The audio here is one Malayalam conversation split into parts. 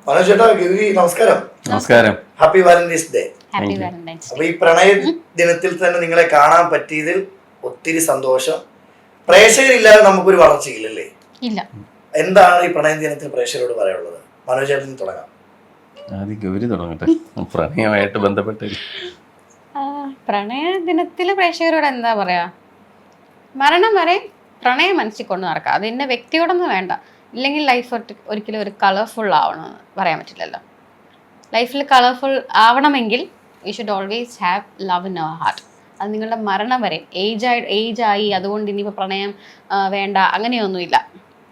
മനോജ് ചേട്ടാ, ഗൗരി നമസ്കാരം. നമസ്കാരം. Happy Valentine's day. Happy Valentine's അപ്പൊ ഈ പ്രണയ ദിനത്തിൽ തന്നെ നിങ്ങളെ കാണാൻ പറ്റിയതിൽ ഒത്തിരി സന്തോഷം. പ്രേക്ഷകരില്ലാതെ നമുക്കൊരു വളർച്ചയില്ലല്ലേ? ഇല്ല. എന്താണ് ഈ പ്രണയ ദിനത്തിൽ പ്രേക്ഷകരോട് പറയാനുള്ളത്? മനോജ് ചേട്ടൻ തുടങ്ങാം. ആദ്യം ഗൗരി തുടങ്ങട്ടെ, പ്രണയമായിട്ട് ബന്ധപ്പെട്ട്. പ്രണയ ദിനത്തില് പ്രേക്ഷകരോട് എന്താ പറയാ, മരണം വരെ പ്രണയം മനസ്സിൽ കൊണ്ട് നടക്കുക. അത് ഇന്ന വ്യക്തിയോടൊന്നും വേണ്ട. ഇല്ലെങ്കിൽ ലൈഫ് ഒരിക്കലും ഒരു കളർഫുൾ ആവണമെന്ന് പറയാൻ പറ്റില്ലല്ലോ. ലൈഫിൽ കളർഫുൾ ആവണമെങ്കിൽ you should always have love in our heart. അത് നിങ്ങളുടെ മരണം വരെ ഏജായി അതുകൊണ്ട് ഇനിയിപ്പോൾ പ്രണയം വേണ്ട അങ്ങനെയൊന്നുമില്ല.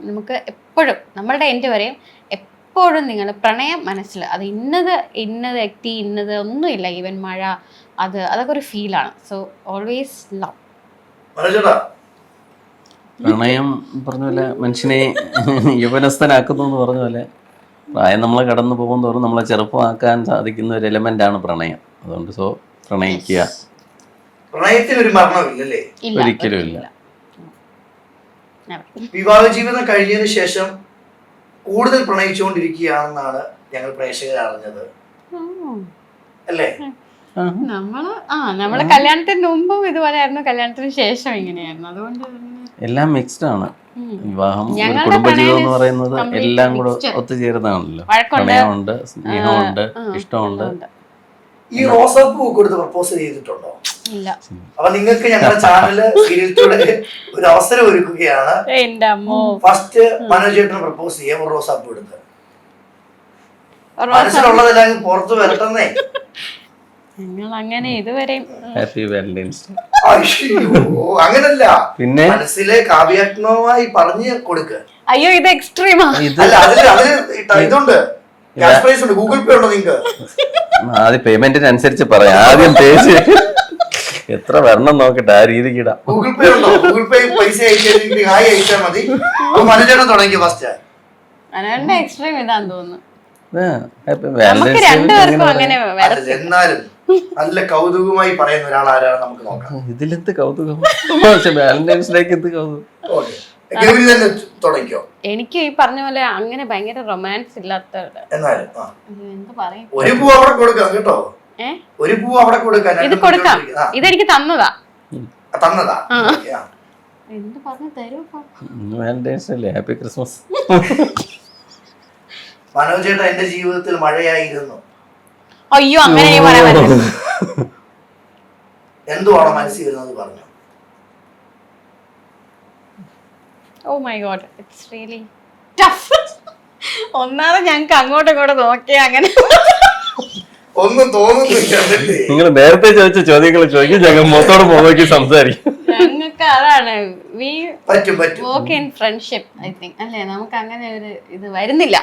നമുക്ക് എപ്പോഴും നമ്മളുടെ എൻഡ് വരെയും എപ്പോഴും നിങ്ങൾ പ്രണയം മനസ്സിൽ, അത് ഇന്നത് വ്യക്തി ഇന്നത് ഒന്നുമില്ല. ഈവൻ മഴ, അതൊക്കെ ഒരു ഫീലാണ്. So always love. പ്രണയം പറഞ്ഞ പോലെ മനുഷ്യനെ യൗവനസ്ഥനാക്കുന്നു എന്ന് പറഞ്ഞ പോലെ പ്രായം നമ്മളെ കടന്നു പോകും തോറും നമ്മളെ ചെറുപ്പമാക്കാൻ സാധിക്കുന്ന ഒരു എലമെന്റ് ആണ് പ്രണയം. അതുകൊണ്ട് പ്രണയിക്കുക. പ്രണയത്തിനൊരു മരണമില്ലല്ലേ? ഒരിക്കലും ഇല്ല. വിവാഹ ജീവിതം കഴിഞ്ഞതിന് ശേഷം കൂടുതൽ പ്രണയിച്ചുകൊണ്ടിരിക്കുകയാണെന്നാണ് ഞങ്ങൾ പ്രേക്ഷകർ അറിഞ്ഞത്, അല്ലേ? നമ്മള് കല്യാണത്തിന് മുമ്പും ഇതുപോലെ ആയിരുന്നു, കല്യാണത്തിന് ശേഷം ഇങ്ങനെയായിരുന്നു. അതുകൊണ്ട് എല്ലാം മിക്സ്ഡ് ആണ്. വിവാഹം, കുടുംബജീവിതം എന്ന് പറയുന്നത് എല്ലാം കൂടെ ഒത്തുചേരുന്നതാണല്ലോ. പ്രണയമുണ്ട്, സ്നേഹമുണ്ട്, ഇഷ്ടമുണ്ട്. ഈ റോസാപ്പൂ കൊടുത്ത് പ്രപ്പോസ് ചെയ്തിട്ടുണ്ടോ? ഇല്ല. അപ്പൊ നിങ്ങൾക്ക് ഞങ്ങളുടെ ചാനല് സീരിയലിലൂടെ ഒരു അവസരം ഒരുക്കുകയാണ്. ഫസ്റ്റ് മനോജ് ചേട്ടന് പ്രപ്പോസ് ചെയ്യാം ഒരു റോസാപ്പൂ എടുത്ത്. മനസ്സിലുള്ളതെല്ലാം പുറത്ത് വരട്ടെന്നേ. നിങ്ങൾ അങ്ങനെ ഇതുവരെയും ഹാപ്പി വാലന്റൈൻസ്. അങ്ങനല്ല, പിന്നെ മനസ്സിലെ കാവ്യാത്മകമായി പറഞ്ഞു കൊടുക്കുക. അയ്യോ, ഇത് എക്സ്ട്രീമാ. അല്ല, അതില് ഇതുണ്ട്, ക്യാഷ് പ്രൈസ് ഉണ്ട്. ഗൂഗിൾ പേ ഉണ്ടോ നിങ്ങൾക്ക്? ആദ്യം പേയ്മെന്റിനനുസരിച്ച് പറയാം. ആദ്യം പേജ് എത്ര വരണം നോക്കട്ടെ, ആ രീതിക്ക് ഇടാം. ഗൂഗിൾ പേ ഉണ്ടോ? ഗൂഗിൾ പേ പൈസ അയച്ചാൽ മതി. മനോജേട്ടൻ തുടങ്ങി ഫസ്റ്റ്. അനാന്റെ എക്സ്ട്രീം ഇതാന്ന് തോന്നുന്നു. എന്നാലും നല്ല കൗതുകമായി പറയുന്ന ഒരാൾ ആരാണ് നമുക്ക് നോക്കാം. ഇതിലെന്ത് കൗതുകം? വാലന്റൈൻസ് ഡേക്ക് എന്ത് കൗതുകം? ഗൗരി തന്നെ തുടങ്ങിക്കോ. എനിക്ക് ഈ പറഞ്ഞ പോലെ അങ്ങനെ ഭയങ്കര റൊമാൻസ് ഇല്ലാത്ത എന്നാലും എന്ത് പറയും, ഒരു പൂ അവിടെ കൊടുക്കാം കേട്ടോ. ഒരു പൂ അവിടെ കൊടുക്കാം. ഇത് കൊടുക്കാം. ഇതെനിക്ക് തന്നതാ. എന്ത് പറഞ്ഞു തരൂ? വാലന്റൈൻസ് അല്ലേ? Happy Christmas. മനോജ് ചേട്ടാ, എന്റെ ജീവിതത്തിൽ മഴയായിരുന്നു. അയ്യോ, അങ്ങനെ പറയാൻ പറ്റില്ല. എന്തുവാണോ മനസ്സിൽ വരുന്നത് പറഞ്ഞു. Oh my God, it's really tough. ഒന്നാമത് ഞങ്ങൾക്ക് അങ്ങോട്ടും ഇങ്ങോട്ടും നോക്കിയാ അങ്ങനെ ഒന്നും തോന്നുന്നില്ല. നിങ്ങൾ നേരത്തെ ചോദിച്ച ചോദ്യങ്ങൾ ചോദിക്കും, ഞങ്ങൾ മൊത്തോടെ നോക്കി സംസാരിക്കും. ഞങ്ങൾക്ക് അതാണ് work in friendship. I think അല്ലേ, നമുക്ക് അങ്ങനെ ഒരു ഇത് വരുന്നില്ല.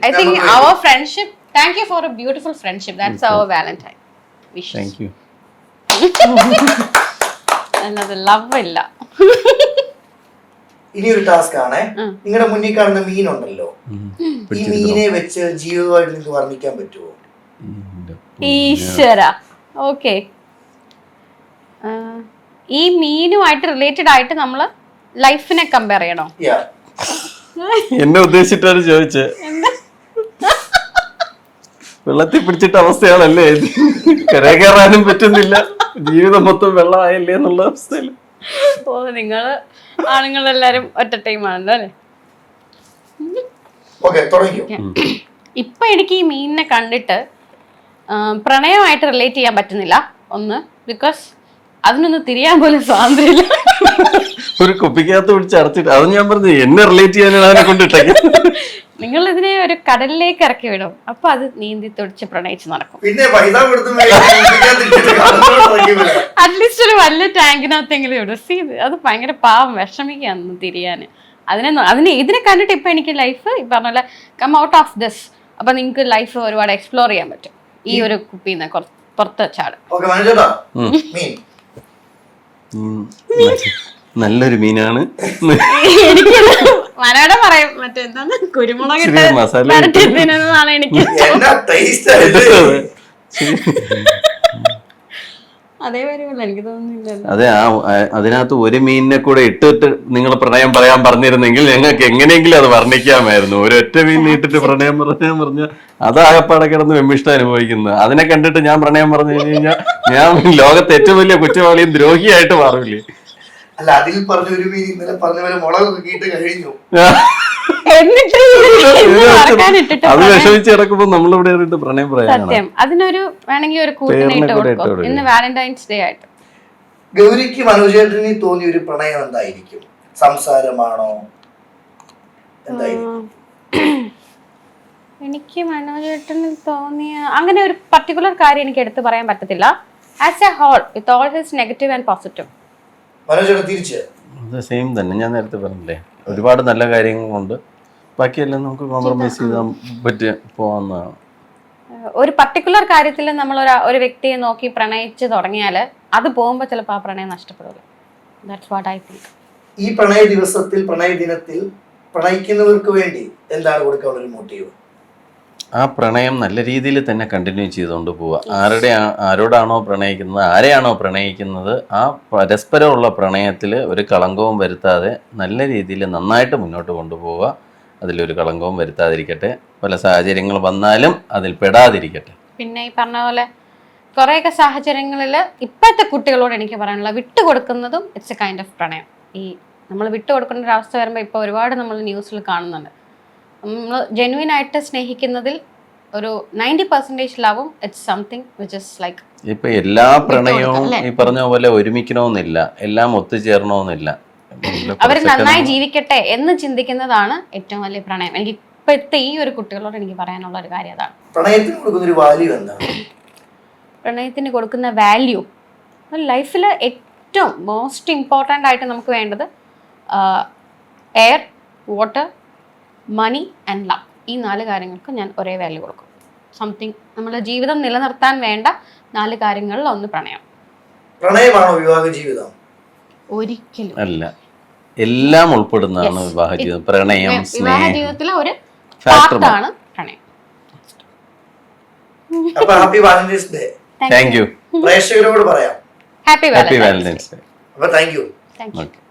I think our friendship, thank you for a beautiful friendship. That's our Valentine wishes. Thank you. Another love ഇല്ല. ഇനി ഒരു ടാസ്ക് ആണ്. നിങ്ങളുടെ മുന്നിൽ കാണുന്ന മീനുണ്ടല്ലോ, ഈ മീനെ വെച്ച് ജീവിതമായിട്ട് നിങ്ങൾക്ക് വർണ്ണിക്കാൻ പറ്റുമോ? ഈശ്വര. ഓക്കെ, ഈ മീനുമായിട്ട് റിലേറ്റഡ് ആയിട്ട് നമ്മള് ലൈഫിനെ കമ്പയർ ചെയ്യണോ? എന്നെ ഉദ്ദേശിച്ചിട്ടാണ് ചോദിച്ചത്. വെള്ളത്തിൽ പിടിച്ചിട്ട അവസ്ഥയാണല്ലേ, കര കയറാനും പറ്റുന്നില്ല, ജീവിതം മൊത്തം വെള്ളമായല്ലേ എന്നുള്ള അവസ്ഥയിൽ. ഓ, നിങ്ങള് ആണുങ്ങളെല്ലാരും ഒറ്റ ടൈമാണല്ലോ അല്ലേ? ഇപ്പൊ എനിക്ക് ഈ മീനിനെ കണ്ടിട്ട് പ്രണയമായിട്ട് റിലേറ്റ് ചെയ്യാൻ പറ്റുന്നില്ല. ഒന്ന്, ബിക്കോസ് അതിനൊന്ന് തിരിയാൻ പോലും സ്വാതന്ത്ര്യമില്ല. ഒരു കുപ്പിക്കകത്ത് പിടിച്ച് അടച്ചിട്ട് അത് ഞാൻ പറഞ്ഞു എന്നെ റിലേറ്റ് ചെയ്യാനാണ് അതിനെ കൊണ്ടിട്ടേക്ക്. നിങ്ങൾ ഇതിനെ ഒരു കടലിലേക്ക് ഇറക്കി വിടും, അപ്പൊ അത് നീന്തി തുടിച്ച് പ്രണയിച്ച് നടക്കും. അറ്റ്ലീസ്റ്റ് ഒരു വലിയ ടാങ്കിനകത്തെങ്കിലും ഇടും. അത് ഭയങ്കര പാവം, വിഷമിക്കാന്ന് തിരിയാന്. ഇതിനെ കണ്ടിട്ട് ഇപ്പൊ എനിക്ക് ലൈഫ് ഈ പറഞ്ഞ പോലെ കം ഔട്ട് ഓഫ് ദിസ്. അപ്പൊ നിങ്ങക്ക് ലൈഫ് ഒരുപാട് എക്സ്പ്ലോർ ചെയ്യാൻ പറ്റും ഈ ഒരു കുപ്പിന്ന് പുറത്ത് ചാട്. നല്ലൊരു മീനാണ്. എനിക്ക് മനോടെ പറയും മറ്റെന്താണ്, കുരുമുളക് എനിക്ക്. അതേ വരുമല്ലോ, എനിക്ക് തോന്നുന്നില്ലല്ലോ. അതെ, അതിനകത്ത് ഒരു മീനിനെ കൂടെ ഇട്ടിട്ട് നിങ്ങൾ പ്രണയം പറയാൻ പറഞ്ഞിരുന്നെങ്കിൽ ഞങ്ങൾക്ക് എങ്ങനെയെങ്കിലും അത് വർണ്ണിക്കാമായിരുന്നു. ഒരൊറ്റ മീൻ ഇട്ടിട്ട് പ്രണയം പറഞ്ഞ അതാകപ്പാടെ കിടന്ന് വെമ്മിഷ്ടം അനുഭവിക്കുന്നത്. അതിനെ കണ്ടിട്ട് ഞാൻ പ്രണയം പറഞ്ഞു കഴിഞ്ഞാൽ ഞാൻ ലോകത്തെ ഏറ്റവും വലിയ കുറ്റവാളിയും ദ്രോഹിയായിട്ട് മാറില്ലേ? അല്ല, അതിൽ പറഞ്ഞ ഒരു മീൻ ഇന്നലെ പറഞ്ഞ പോലെ മുളകൊക്കെ കീട്ട് കഴിഞ്ഞു. അത് വിഷമിച്ച് കിടക്കുമ്പോ നമ്മളിവിടെ പ്രണയം പറയാം. സത്യം, അതിനൊരു വേണമെങ്കിൽ ഒരു കൂട്ടിനായിട്ട് കൊടുക്കും ഇന്ന് വാലന്റൈൻസ് ഡേ ആയിട്ട്. ഗൗരിക്ക് മനോജേട്ടന് തോന്നിയ ഒരു പ്രണയം എന്തായിരിക്കും? സംസാരമാണോ? എന്തായിരിക്കും? എനിക്ക് മനോജേട്ടന് തോന്നിയ അങ്ങനെ ഒരു പർട്ടിക്കുലർ കാര്യം എനിക്ക് എടുത്തു പറയാൻ പറ്റത്തില്ല. As a whole with all his negative and positive. മനോജേട്ടൻ തിരിച്ച് സെയിം തന്നെ. ഞാൻ നേരത്തെ പറഞ്ഞില്ലേ, ഒരുപാട് നല്ല കാര്യങ്ങളുണ്ട്, ബാക്കിയെല്ലാം നമുക്ക് കോംപ്രമൈസ് ചെയ്താൽ പറ്റി പോവാവുന്നതാണ്. ഒരു പർട്ടിക്കുലർ കാര്യത്തിൽ നമ്മൾ ഒരു വ്യക്തിയെ നോക്കി പ്രണയിച്ച് തുടങ്ങിയാൽ അത് പോകുമ്പോൾ ചിലപ്പോൾ ആ പ്രണയം നഷ്ടപ്പെടില്ല. That's what I think. ഈ പ്രണയ ദിവസത്തിൽ, പ്രണയ ദിനത്തിൽ പ്രണയിക്കുന്നവർക്ക് വേണ്ടി എന്താണ് കൊടുക്കാനുള്ള ഒരു മോട്ടീവ്? ആ പ്രണയം നല്ല രീതിയിൽ തന്നെ കണ്ടിന്യൂ ചെയ്തുകൊണ്ട് പോവുക. ആരോടാണോ പ്രണയിക്കുന്നത്, ആരെയാണോ പ്രണയിക്കുന്നത്, ആ പരസ്പരമുള്ള പ്രണയത്തിൽ ഒരു കളങ്കവും വരുത്താതെ നല്ല രീതിയിൽ നന്നായിട്ട് മുന്നോട്ട് കൊണ്ടുപോവുക. അതിലൊരു കളങ്കവും വരുത്താതിരിക്കട്ടെ. പല സാഹചര്യങ്ങൾ വന്നാലും അതിൽ പെടാതിരിക്കട്ടെ. പിന്നെ ഈ പറഞ്ഞ പോലെ കുറേയൊക്കെ സാഹചര്യങ്ങളിൽ ഇപ്പോഴത്തെ കുട്ടികളോട് എനിക്ക് പറയാനുള്ള വിട്ടുകൊടുക്കുന്നതും ഇറ്റ്സ് എ കൈൻഡ് ഓഫ് പ്രണയം. ഈ നമ്മൾ വിട്ടുകൊടുക്കേണ്ട ഒരു അവസ്ഥ വരുമ്പോൾ ഇപ്പോൾ ഒരുപാട് നമ്മൾ ന്യൂസിൽ കാണുന്നുണ്ട്. നമ്മൾ ജെന്യൂൻ ആയിട്ട് സ്നേഹിക്കുന്നതിൽ ഒരു 90% ലവും it's something which is like. ഇപ്പൊ എല്ലാ പ്രണയവും ഈ പറഞ്ഞ പോലെ ഒരുമിക്കണമെന്നില്ല, എല്ലാം ഒത്തുചേരണമെന്നില്ല. അവർ നന്നായി ജീവിക്കട്ടെ എന്ന് ചിന്തിക്കുന്നതാണ് ഏറ്റവും വലിയ പ്രണയം. എനിക്ക് ഇപ്പോഴത്തെ ഈ ഒരു കുട്ടികളോട് എനിക്ക് പറയാനുള്ള ഒരു കാര്യം അതാണ്. പ്രണയത്തിന് കൊടുക്കുന്ന ഒരു വാല്യൂ എന്താണ്? പ്രണയത്തിന് കൊടുക്കുന്ന വാല്യൂ ലൈഫിൽ ഏറ്റവും മോസ്റ്റ് ഇമ്പോർട്ടൻ്റ് ആയിട്ട് നമുക്ക് വേണ്ടത് air, water, money and love. ഈ 4 കാര്യങ്ങൾക്ക് ഞാൻ ഒരേ വാല്യൂ കൊടുക്കും. സംതിങ് നമ്മുടെ ജീവിതം നിലനിർത്താൻ വേണ്ട 4 കാര്യങ്ങളിൽ ഒന്ന് പ്രണയം. പ്രണയമാണോ വിവാഹ ജീവിതം? ഒരിക്കലും അല്ല, എല്ലാം ഉൾപ്പെടുന്നതാണ് വിവാഹ ജീവിതം. പ്രണയം, വിവാഹ ജീവിതത്തിലെ ഒരു പാർട്ടാണ് പ്രണയം. അപ്പോൾ happy Valentine's day. Thank you. പ്രേക്ഷകരോട് പറയാം ഹാപ്പി വാലന്റൈൻസ് ഡേ. അപ്പോൾ താങ്ക് യു. Thank you.